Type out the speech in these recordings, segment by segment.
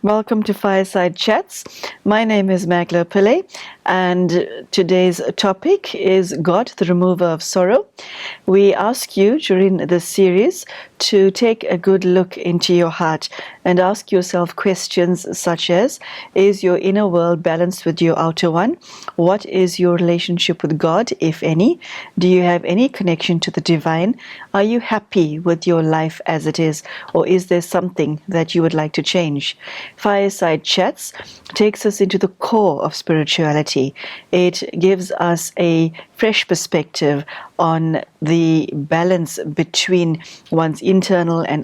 Welcome to Fireside Chats. My name is Magla Pillay, and today's topic is God, the remover of sorrow. We ask you during this series to take a good look into your heart and ask yourself questions such as, is your inner world balanced with your outer one? What is your relationship with God, if any? Do you have any connection to the divine? Are you happy with your life as it is, or is there something that you would like to change? Fireside Chats takes us into the core of spirituality. It gives us a fresh perspective on the balance between one's internal and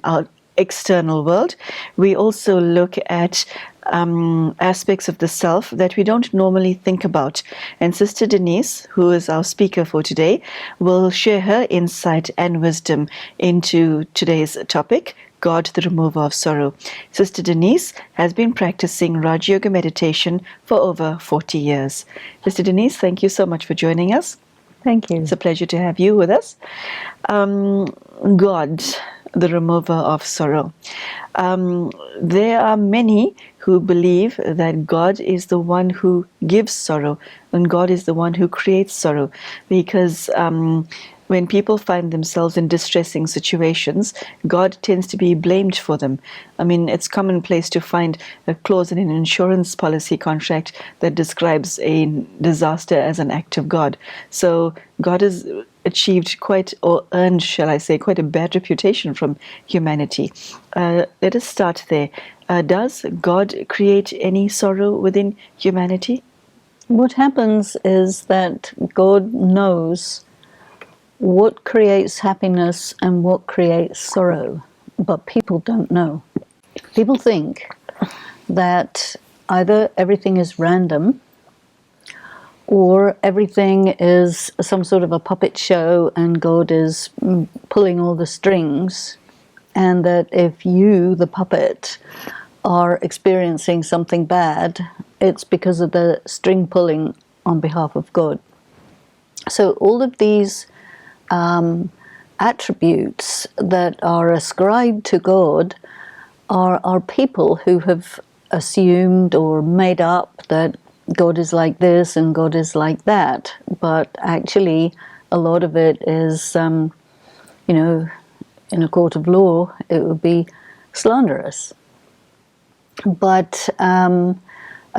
external world. We also look at aspects of the self that we don't normally think about. And Sister Denise, who is our speaker for today, will share her insight and wisdom into today's topic, God, the remover of sorrow. Sister Denise has been practicing Raj Yoga meditation for over 40 years. Sister Denise, thank you so much for joining us. Thank you. It's a pleasure to have you with us. God, the remover of sorrow. There are many who believe that God is the one who gives sorrow and God is the one who creates sorrow, because when people find themselves in distressing situations, God tends to be blamed for them. I mean, it's commonplace to find a clause in an insurance policy contract that describes a disaster as an act of God. So God has achieved or earned, shall I say, quite a bad reputation from humanity. Let us start there. Does God create any sorrow within humanity? What happens is that God knows what creates happiness and what creates sorrow, but people don't know. People think that either everything is random or everything is some sort of a puppet show and God is pulling all the strings, and that if you, the puppet, are experiencing something bad, it's because of the string pulling on behalf of God. So all of these attributes that are ascribed to God are people who have assumed or made up that God is like this and God is like that. But actually, a lot of it is, in a court of law, it would be slanderous. But a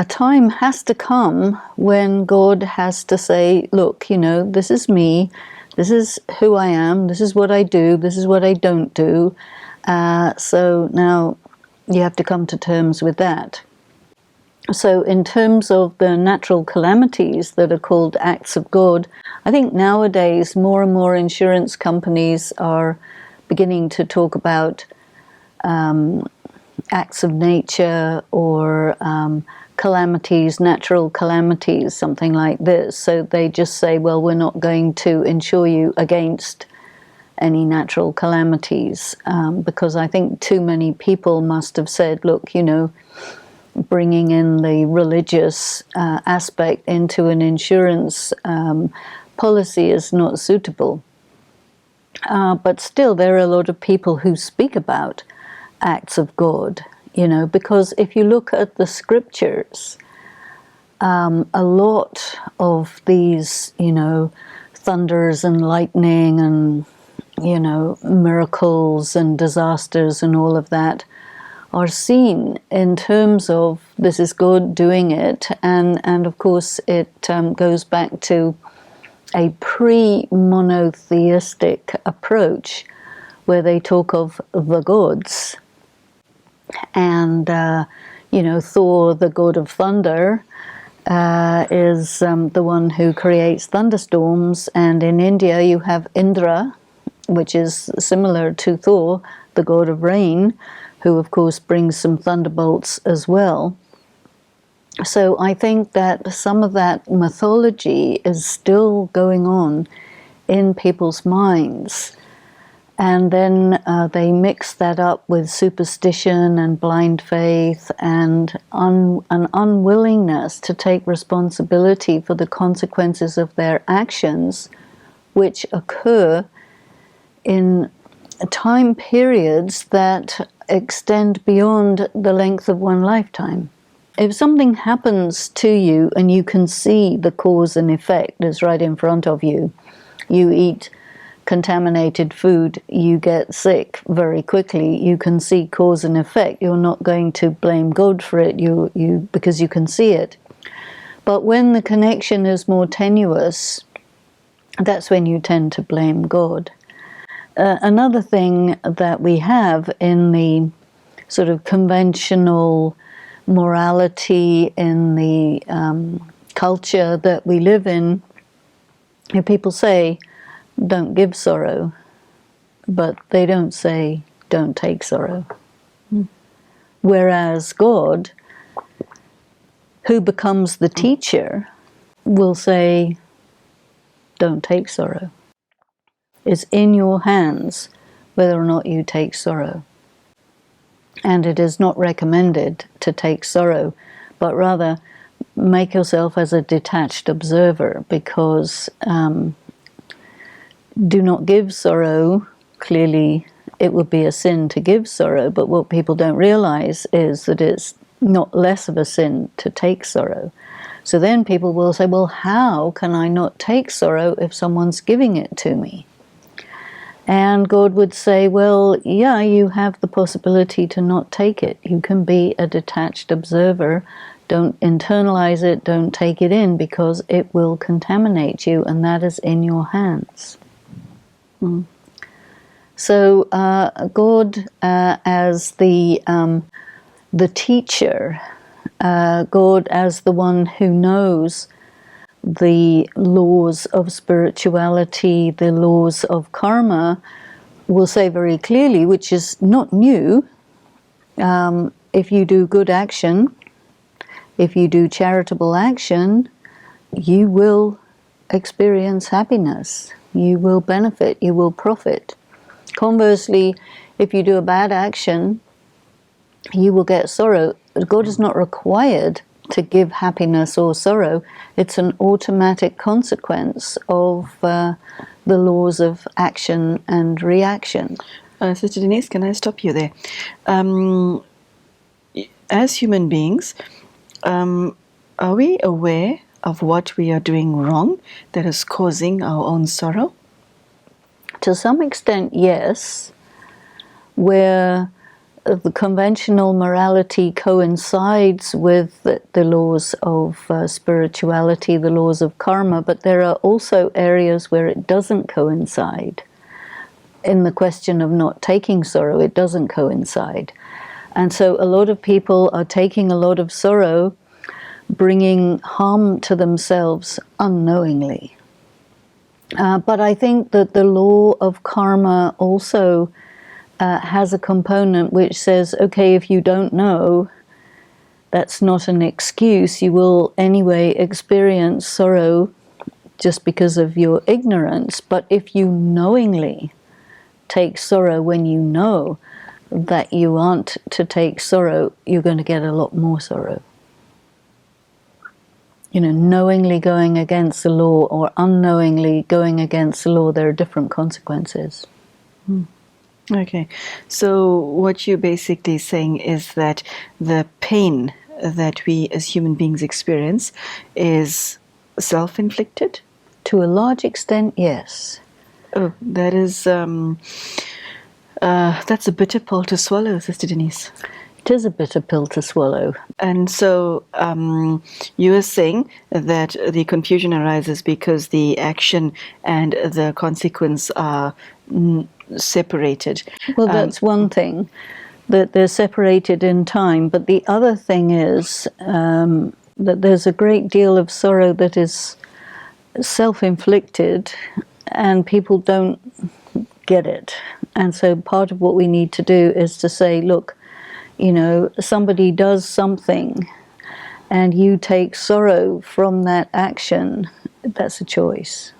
time has to come when God has to say, look, this is me. This is who I am, this is what I do, this is what I don't do. So now you have to come to terms with that. So in terms of the natural calamities that are called acts of God, I think nowadays more and more insurance companies are beginning to talk about acts of nature or calamities, natural calamities, something like this. So they just say, well, we're not going to insure you against any natural calamities, because I think too many people must have said, look, bringing in the religious aspect into an insurance policy is not suitable. But still, there are a lot of people who speak about acts of God, because if you look at the scriptures, a lot of these, thunders and lightning and, miracles and disasters and all of that are seen in terms of this is God doing it. And of course, it goes back to a pre-monotheistic approach where they talk of the gods. And, Thor, the god of thunder, is the one who creates thunderstorms. And in India, you have Indra, which is similar to Thor, the god of rain, who, of course, brings some thunderbolts as well. So I think that some of that mythology is still going on in people's minds. And then they mix that up with superstition and blind faith and an unwillingness to take responsibility for the consequences of their actions, which occur in time periods that extend beyond the length of one lifetime. If something happens to you and you can see the cause and effect is right in front of you, you eat contaminated food, you get sick very quickly, you can see cause and effect. You're not going to blame God for it because you can see it. But when the connection is more tenuous, that's when you tend to blame God. Another thing that we have in the sort of conventional morality in the culture that we live in, people say, don't give sorrow, but they don't say, don't take sorrow. Whereas God, who becomes the teacher, will say, don't take sorrow. It's in your hands whether or not you take sorrow. And it is not recommended to take sorrow, but rather make yourself as a detached observer, because do not give sorrow. Clearly, it would be a sin to give sorrow, but what people don't realize is that it's not less of a sin to take sorrow. So then people will say, well, how can I not take sorrow if someone's giving it to me? And God would say, well, yeah, you have the possibility to not take it. You can be a detached observer. Don't internalize it, don't take it in, because it will contaminate you, and that is in your hands. So God as the teacher, God as the one who knows the laws of spirituality, the laws of karma, will say very clearly, which is not new, if you do good action, if you do charitable action, you will experience happiness, you will benefit, you will profit. Conversely, if you do a bad action, you will get sorrow. God is not required to give happiness or sorrow. It's an automatic consequence of the laws of action and reaction. Sister Denise, can I stop you there? As human beings, are we aware of what we are doing wrong that is causing our own sorrow? To some extent, yes. Where the conventional morality coincides with the laws of spirituality, the laws of karma, but there are also areas where it doesn't coincide. In the question of not taking sorrow, it doesn't coincide. And so a lot of people are taking a lot of sorrow, bringing harm to themselves unknowingly. But I think that the law of karma also has a component which says, okay, if you don't know, that's not an excuse. You will anyway experience sorrow just because of your ignorance. But if you knowingly take sorrow when you know that you aren't to take sorrow, you're going to get a lot more sorrow. You know, knowingly going against the law or unknowingly going against the law, there are different consequences. Okay, so what you're basically saying is that the pain that we as human beings experience is self-inflicted? To a large extent, yes. Oh, that is, that's a bitter pill to swallow, Sister Denise. It is a bitter pill to swallow. And so you are saying that the confusion arises because the action and the consequence are separated. Well, that's one thing, that they're separated in time. But the other thing is that there's a great deal of sorrow that is self-inflicted and people don't get it. And so part of what we need to do is to say, look, you know, somebody does something and you take sorrow from that action, that's a choice.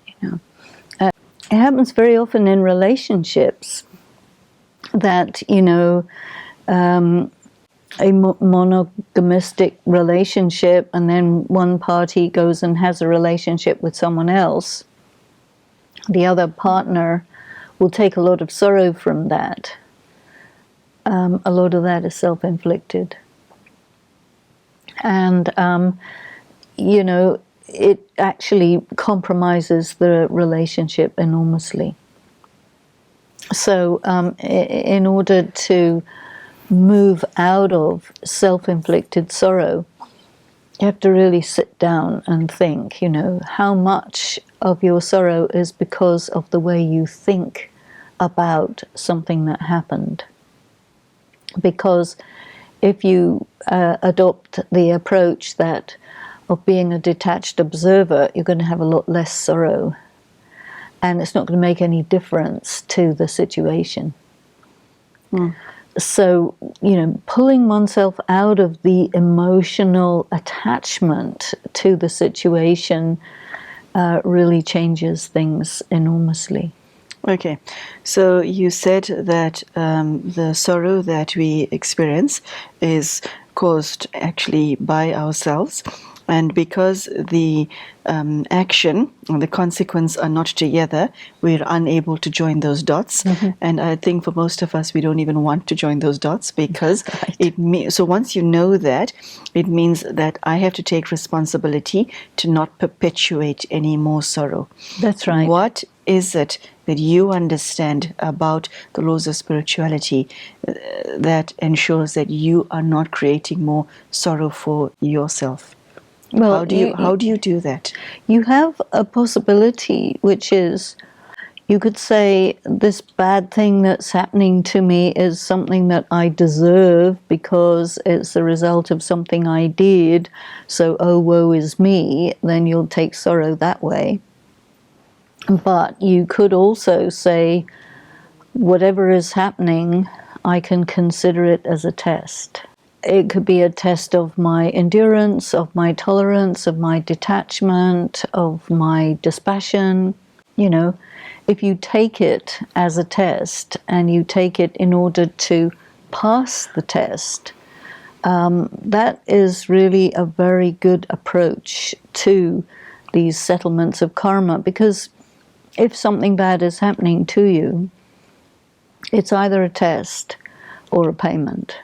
You know, it happens very often in relationships that, you know, a monogamistic relationship, and then one party goes and has a relationship with someone else. The other partner will take a lot of sorrow from that. a lot of that is self-inflicted. And, it actually compromises the relationship enormously. So in order to move out of self-inflicted sorrow, you have to really sit down and think, how much of your sorrow is because of the way you think about something that happened. Because if you adopt the approach that of being a detached observer, you're going to have a lot less sorrow. And it's not going to make any difference to the situation. So, pulling oneself out of the emotional attachment to the situation really changes things enormously. Okay, so you said that the sorrow that we experience is caused actually by ourselves, and because the action and the consequence are not together, we're unable to join those dots. And I think for most of us, we don't even want to join those dots, because so once you know that, it means that I have to take responsibility to not perpetuate any more sorrow. That's right. What is it that you understand about the laws of spirituality that ensures that you are not creating more sorrow for yourself? Well, how do you do that? You have a possibility, which is, you could say, this bad thing that's happening to me is something that I deserve because it's the result of something I did, so oh, woe is me. Then you'll take sorrow that way. But you could also say, whatever is happening, I can consider it as a test. It could be a test of my endurance, of my tolerance, of my detachment, of my dispassion. If you take it as a test and you take it in order to pass the test, that is really a very good approach to these settlements of karma, because if something bad is happening to you, it's either a test or a payment.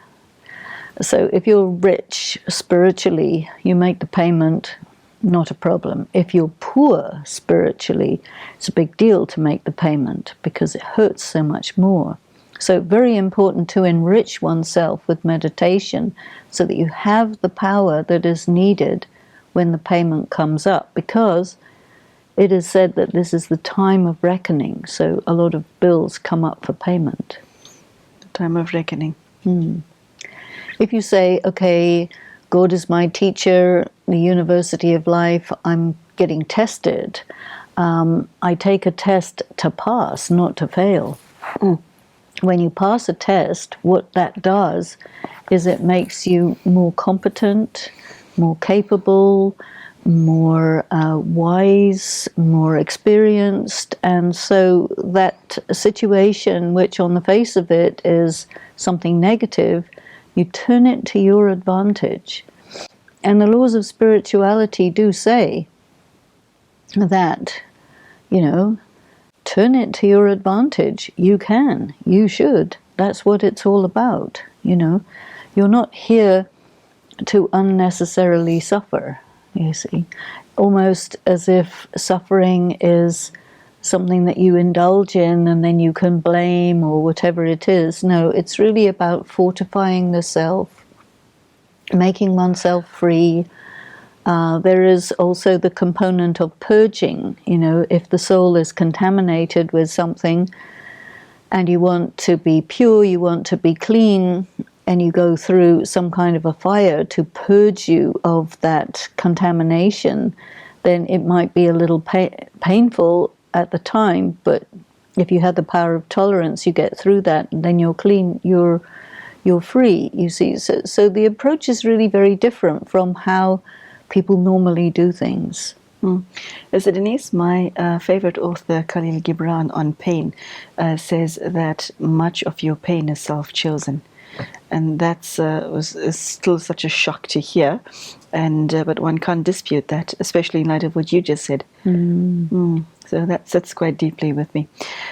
So if you're rich spiritually, you make the payment, not a problem. If you're poor spiritually, it's a big deal to make the payment because it hurts so much more. So very important to enrich oneself with meditation so that you have the power that is needed when the payment comes up, because it is said that this is the time of reckoning. So a lot of bills come up for payment. The time of reckoning. If you say, okay, God is my teacher, the university of life, I'm getting tested. I take a test to pass, not to fail. When you pass a test, what that does is it makes you more competent, more capable, more wise, more experienced. And so that situation, which on the face of it is something negative, you turn it to your advantage. And the laws of spirituality do say that, turn it to your advantage. You can, you should. That's what it's all about, You're not here to unnecessarily suffer, you see. Almost as if suffering is something that you indulge in and then you can blame or whatever it is. No, it's really about fortifying the self, making oneself free. There is also the component of purging. If the soul is contaminated with something and you want to be pure, you want to be clean, and you go through some kind of a fire to purge you of that contamination, then it might be a little painful at the time, but if you have the power of tolerance, you get through that, and then you're clean, you're free, you see. So the approach is really very different from how people normally do things. So Denise, my favorite author, Khalil Gibran, on pain, says that much of your pain is self-chosen. And that's is still such a shock to hear. And but one can't dispute that, especially in light of what you just said. So that sits quite deeply with me.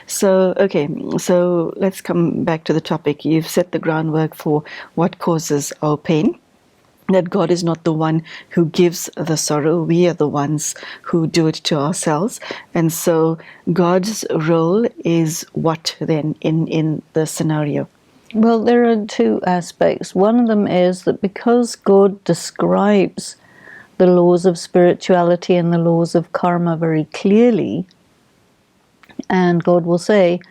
So, okay, so let's come back to the topic. You've set the groundwork for what causes our pain, that God is not the one who gives the sorrow. We are the ones who do it to ourselves. And so God's role is what then in the scenario? Well, there are two aspects. One of them is that because God describes the laws of spirituality and the laws of karma very clearly, and God will say,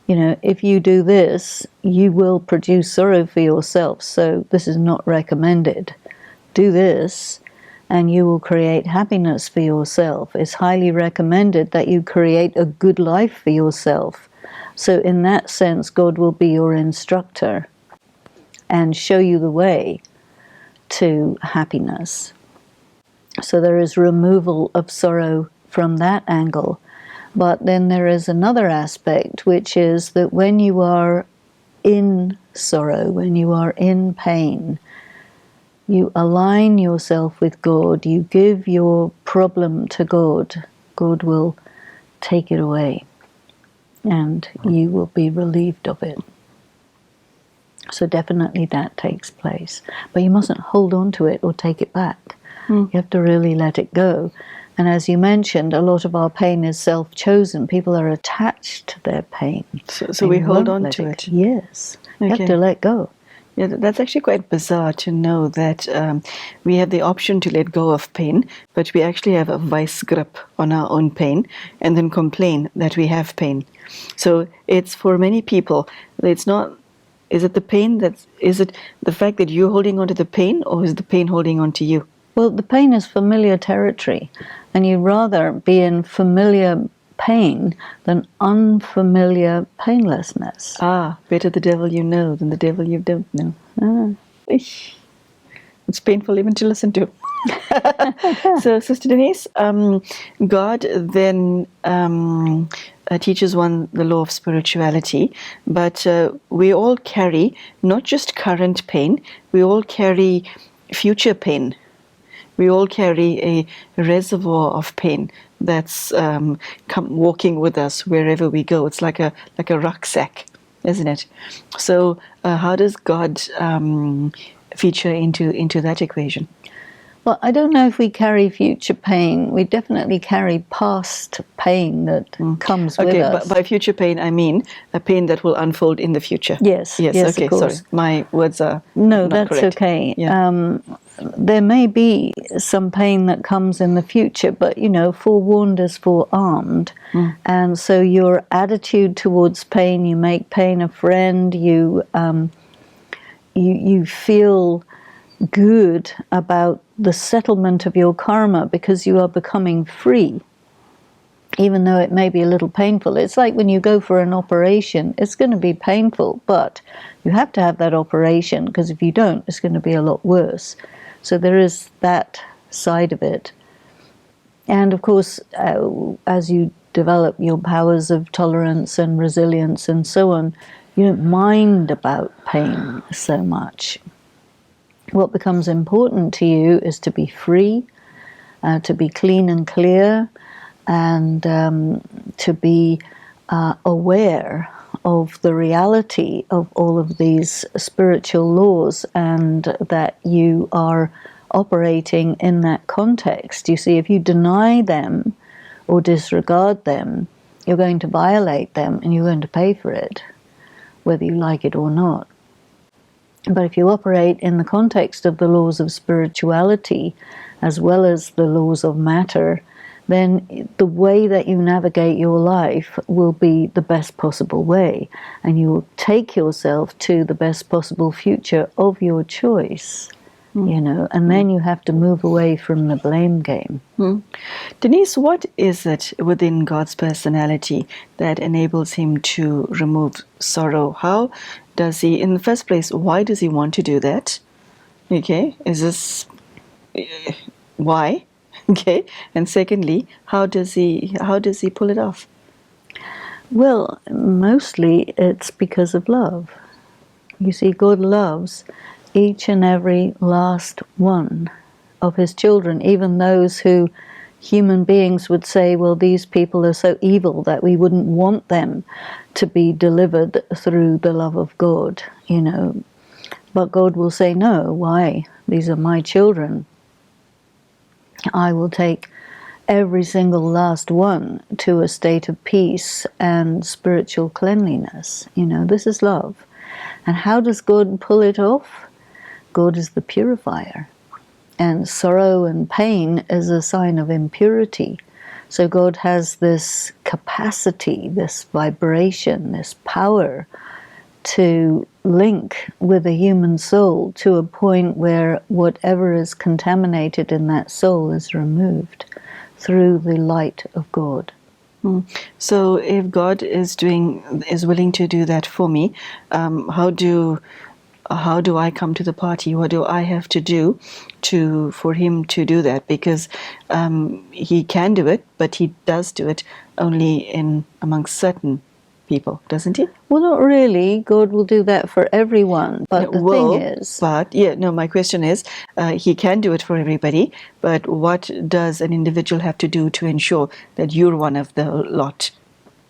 you know, if you do this, you will produce sorrow for yourself, so this is not recommended. Do this, and you will create happiness for yourself. It's highly recommended that you create a good life for yourself. So in that sense, God will be your instructor and show you the way to happiness. So there is removal of sorrow from that angle. But then there is another aspect, which is that when you are in sorrow, when you are in pain, you align yourself with God, you give your problem to God, God will take it away, and you will be relieved of it. So definitely that takes place. But you mustn't hold on to it or take it back. You have to really let it go. And as you mentioned, a lot of our pain is self-chosen. People are attached to their pain. So we hold on to it. Yes. Okay. You have to let go. Yeah, that's actually quite bizarre to know that we have the option to let go of pain, but we actually have a vice grip on our own pain and then complain that we have pain. So it's for many people, it's not, is it the pain is it the fact that you're holding on to the pain, or is the pain holding on to you? Well, the pain is familiar territory, and you'd rather be in familiar pain than unfamiliar painlessness. Better the devil you know than the devil you don't know. It's painful even to listen to. So, Sister Denise, God then teaches one the law of spirituality, but we all carry not just current pain, we all carry future pain. We all carry a reservoir of pain that's walking with us wherever we go. It's like a rucksack, isn't it? So how does God feature into that equation? Well, I don't know if we carry future pain. We definitely carry past pain that comes with us. By future pain, I mean a pain that will unfold in the future. Yes, okay, of course. Sorry, my words are no, not that's correct. Okay. Yeah. There may be some pain that comes in the future, but, you know, forewarned is forearmed. And so your attitude towards pain, you make pain a friend, you feel good about the settlement of your karma because you are becoming free, even though it may be a little painful. It's like when you go for an operation, it's going to be painful, but you have to have that operation, because if you don't, it's going to be a lot worse. So there is that side of it. And of course, as you develop your powers of tolerance and resilience and so on, you don't mind about pain so much. What becomes important to you is to be free, to be clean and clear, and to be aware of the reality of all of these spiritual laws, and that you are operating in that context. You see, if you deny them or disregard them, you're going to violate them, and you're going to pay for it, whether you like it or not. But if you operate in the context of the laws of spirituality as well as the laws of matter, then the way that you navigate your life will be the best possible way, and you will take yourself to the best possible future of your choice, you know, and then you have to move away from the blame game. Denise, what is it within God's personality that enables him to remove sorrow? How does he, in the first place, why does he want to do that? Okay, is this why? Okay, and secondly, how does he pull it off? Well, mostly it's because of love. You see, God loves each and every last one of his children, even those who human beings would say, well, these people are so evil that we wouldn't want them to be delivered through the love of God, you know. But God will say, no, why? These are my children. I will take every single last one to a state of peace and spiritual cleanliness. You know, this is love. And how does God pull it off? God is the purifier. And sorrow and pain is a sign of impurity. So God has this capacity, this vibration, this power to link with a human soul to a point where whatever is contaminated in that soul is removed through the light of God. So if God is willing to do that for me, how do I come to the party? What do I have to do for him to do that? Because he can do it, but he does do it only amongst certain people, doesn't he? Well, not really. God will do that for everyone. But the thing is... my question is, he can do it for everybody, but what does an individual have to do to ensure that you're one of the lot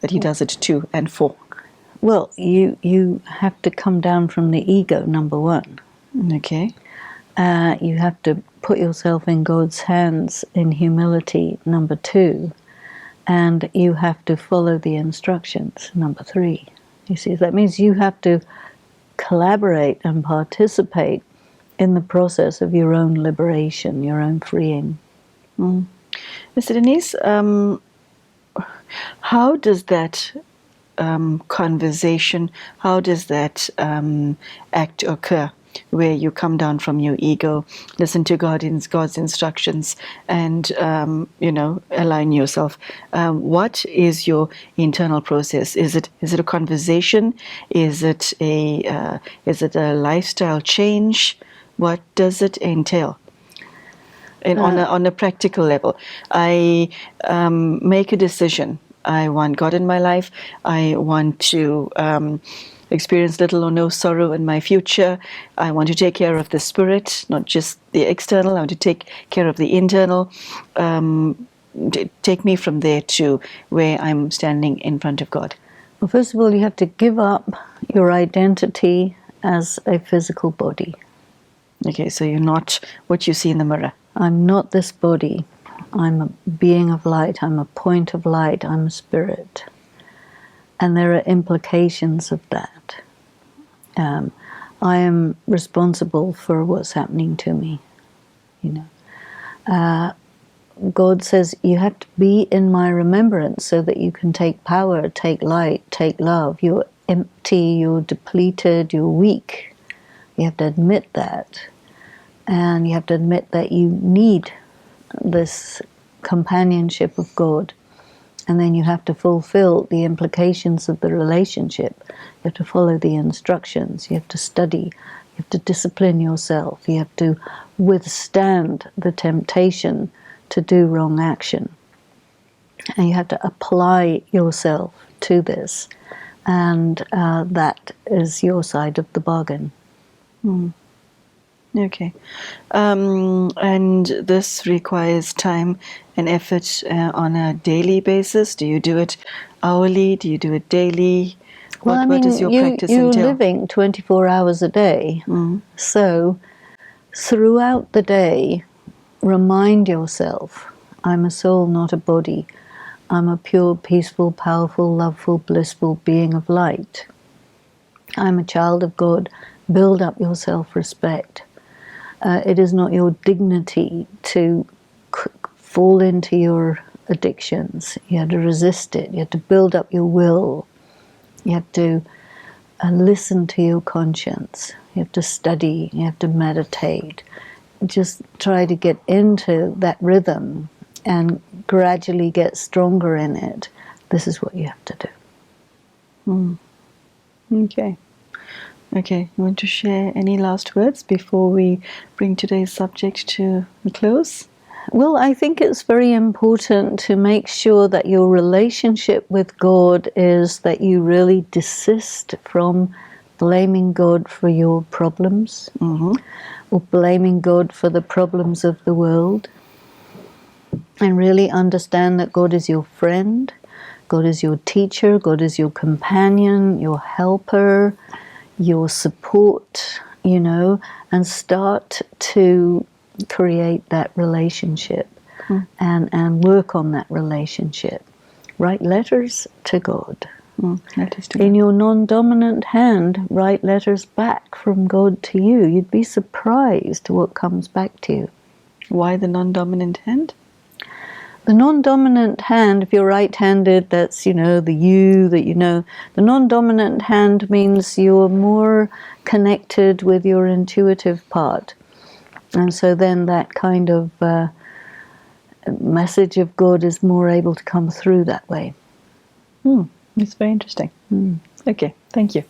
that he does it to and for? Well, you have to come down from the ego, number one. Okay. You have to put yourself in God's hands in humility, number two. And you have to follow the instructions, number three. You see, that means you have to collaborate and participate in the process of your own liberation, your own freeing. Mr. Denise, how does that conversation, how does that act occur, where you come down from your ego, listen to God's instructions, and align yourself? What is your internal process? Is it a conversation? Is it a lifestyle change? What does it entail? And on a practical level, I make a decision. I want God in my life. I want to experience little or no sorrow in my future. I want to take care of the spirit, not just the external. I want to take care of the internal. Take me from there to where I'm standing in front of God. Well, first of all, you have to give up your identity as a physical body. Okay, so you're not what you see in the mirror. I'm not this body. I'm a being of light. I'm a point of light. I'm a spirit. And there are implications of that. I am responsible for what's happening to me. You know, God says you have to be in my remembrance so that you can take power, take light, take love. You're empty. You're depleted. You're weak. You have to admit that. And you have to admit that you need this companionship of God. And then you have to fulfill the implications of the relationship. You have to follow the instructions. You have to study. You have to discipline yourself. You have to withstand the temptation to do wrong action. And you have to apply yourself to this. And that is your side of the bargain. Okay. And this requires time and effort on a daily basis. Do you do it hourly? Do you do it daily? Well, what does your practice entail? You're living 24 hours a day. So throughout the day, remind yourself, I'm a soul, not a body. I'm a pure, peaceful, powerful, loveful, blissful being of light. I'm a child of God. Build up your self-respect. It is not your dignity to fall into your addictions. You have to resist it. You have to build up your will. You have to listen to your conscience. You have to study. You have to meditate. Just try to get into that rhythm and gradually get stronger in it. This is what you have to do. Okay. Okay, you want to share any last words before we bring today's subject to a close? Well, I think it's very important to make sure that your relationship with God is that you really desist from blaming God for your problems, or blaming God for the problems of the world, and really understand that God is your friend, God is your teacher, God is your companion, your helper, your support, and start to create that relationship and work on that relationship. Write letters to God. Letters to In God. your non-dominant hand, write letters back from God to you. You'd be surprised what comes back to you. Why the non-dominant hand? The non-dominant hand, if you're right-handed, that's, the you that you know. The non-dominant hand means you're more connected with your intuitive part. And so then that kind of message of God is more able to come through that way. It's very interesting. Okay, thank you.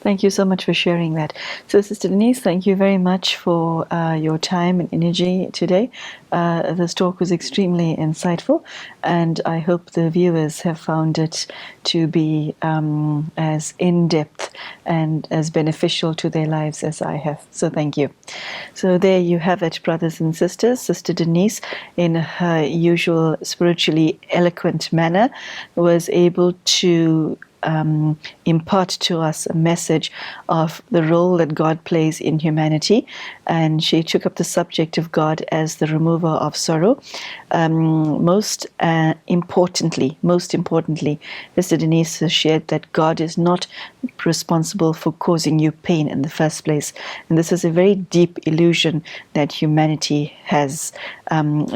Thank you so much for sharing that. So, Sister Denise, thank you very much for your time and energy today. This talk was extremely insightful, and I hope the viewers have found it to be as in-depth and as beneficial to their lives as I have. So thank you. So there you have it, brothers and sisters. Sister Denise, in her usual spiritually eloquent manner, was able to impart to us a message of the role that God plays in humanity, and she took up the subject of God as the remover of sorrow. Most importantly, Sister Denise has shared that God is not responsible for causing you pain in the first place, and this is a very deep illusion that humanity has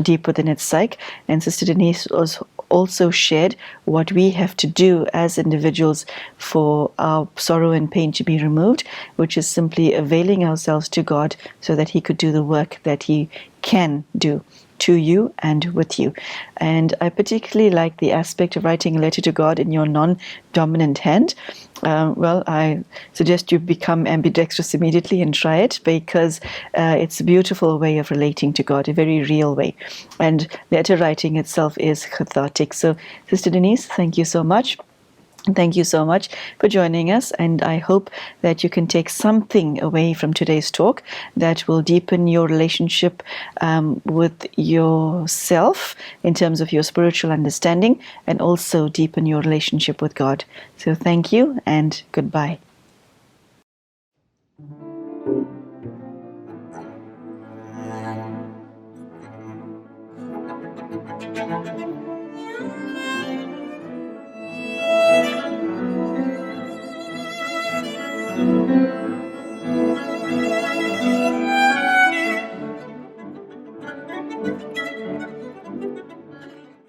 deep within its psyche. And Sister Denise was also shared what we have to do as individuals for our sorrow and pain to be removed, which is simply availing ourselves to God so that He could do the work that He can do to you and with you. And I particularly like the aspect of writing a letter to God in your non-dominant hand. Well, I suggest you become ambidextrous immediately and try it, because it's a beautiful way of relating to God, a very real way. And letter writing itself is cathartic. So, Sister Denise, thank you so much. Thank you so much for joining us, and I hope that you can take something away from today's talk that will deepen your relationship with yourself in terms of your spiritual understanding, and also deepen your relationship with God. So thank you and goodbye.